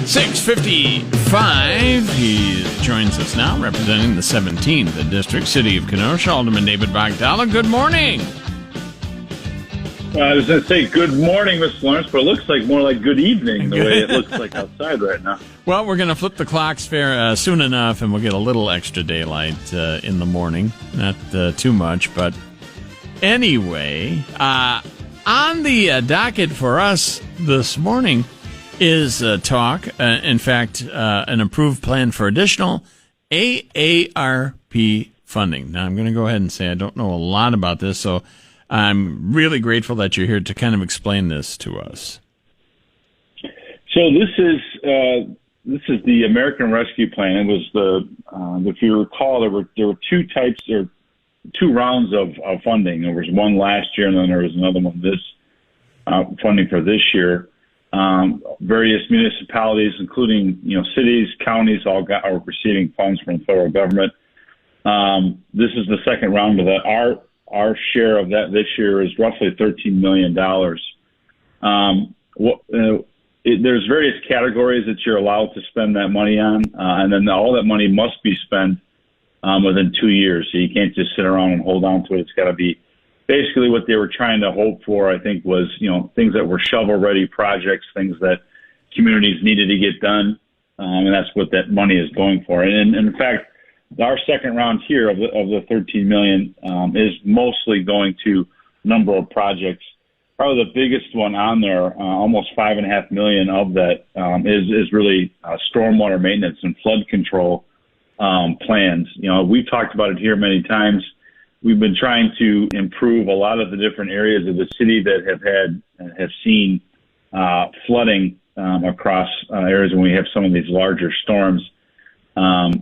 6:55. He joins us now, representing the 17th District, City of Kenosha, Alderman David Bogdala. Good morning. I was going to say good morning, Mr. Lawrence, but it looks like more like good evening the way it looks like outside right now. Well, we're going to flip the clocks soon enough, and we'll get a little extra daylight in the morning. Not too much, but anyway, on the docket for us this morning is talk, in fact, an approved plan for additional AARP funding. Now, I'm going to go ahead and say I don't know a lot about this, so I'm really grateful that you're here to kind of explain this to us. So this is the American Rescue Plan. It was if you recall, there were two types or two rounds of funding. There was one last year, and then there was another one funding for this year. Various municipalities, including cities, counties, all are receiving funds from the federal government. This is the second round of that. Our share of that this year is roughly $13 million. There's various categories that you're allowed to spend that money on, and then all that money must be spent within 2 years. So you can't just sit around and hold on to it. It's got to be basically what they were trying to hope for, I think, was things that were shovel-ready projects, things that communities needed to get done, and that's what that money is going for. And in fact, our second round here of the $13 million is mostly going to a number of projects. Probably the biggest one on there, almost $5.5 million of that is really stormwater maintenance and flood control plans. We've talked about it here many times. We've been trying to improve a lot of the different areas of the city that have seen flooding across areas when we have some of these larger storms.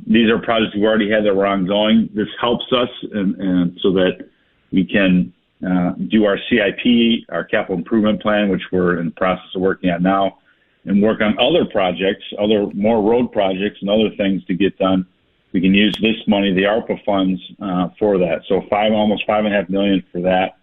These are projects we already had that were ongoing. This helps us and so that we can do our CIP, our capital improvement plan, which we're in the process of working on now, and work on other projects, more road projects and other things to get done. We can use this money, the ARPA funds, for that. So almost $5.5 million for that.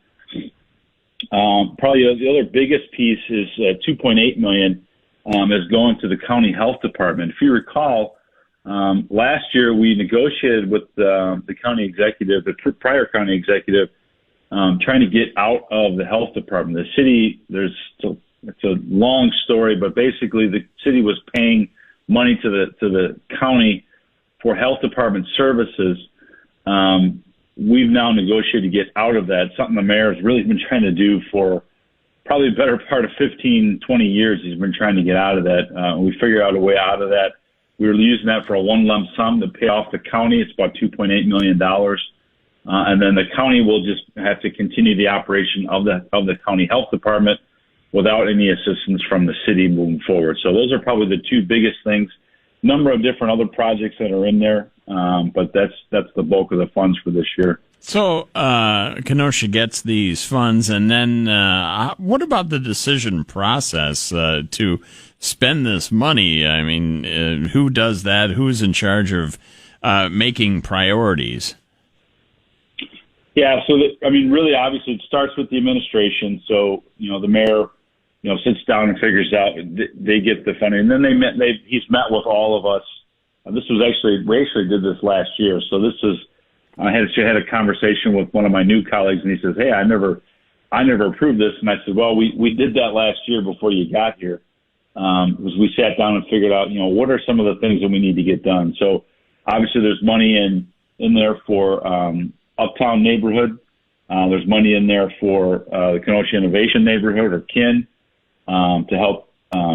Probably the other biggest piece is $2.8 million is going to the county health department. If you recall, last year we negotiated with the county executive, the prior county executive, trying to get out of the health department. The city, it's a long story, but basically the city was paying money to the county for health department services. We've now negotiated to get out of that, something the mayor has really been trying to do for probably the better part of 15, 20 years. He's been trying to get out of that. We figured out a way out of that. We were using that for a one lump sum to pay off the county. It's about $2.8 million. And then the county will just have to continue the operation of the county health department without any assistance from the city moving forward. So those are probably the two biggest things. Number of different other projects that are in there, but that's the bulk of the funds for this year. So Kenosha gets these funds, and then what about the decision process to spend this money? I mean, who does that? Who's in charge of making priorities? Yeah, so really, obviously, it starts with the administration. So the mayor, sits down and figures out they get the funding, and then he's met with all of us. We actually did this last year. So this is I had a conversation with one of my new colleagues, and he says, "Hey, I never approved this," and I said, "Well, we did that last year before you got here." Because we sat down and figured out, what are some of the things that we need to get done. So obviously, there's money in there for Uptown neighborhood. There's money in there for the Kenosha Innovation Neighborhood, or KIN, to help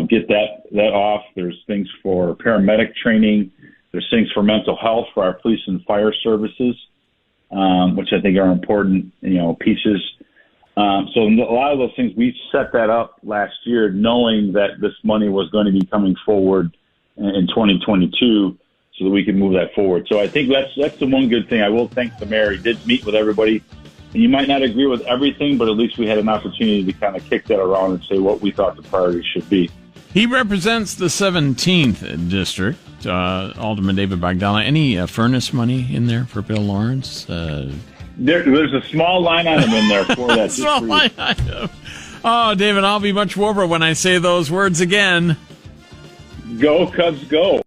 get that off. There's things for paramedic training. There's things for mental health for our police and fire services, which I think are important, pieces. So a lot of those things, we set that up last year knowing that this money was going to be coming forward in 2022 so that we can move that forward. So I think that's the one good thing. I will thank the mayor. He did meet with everybody. And you might not agree with everything, but at least we had an opportunity to kind of kick that around and say what we thought the priorities should be. He represents the 17th District, Alderman David Bogdala. Any furnace money in there for Bill Lawrence? There's a small line item in there for that. Small line item. Oh, David, I'll be much warmer when I say those words again. Go Cubs, go!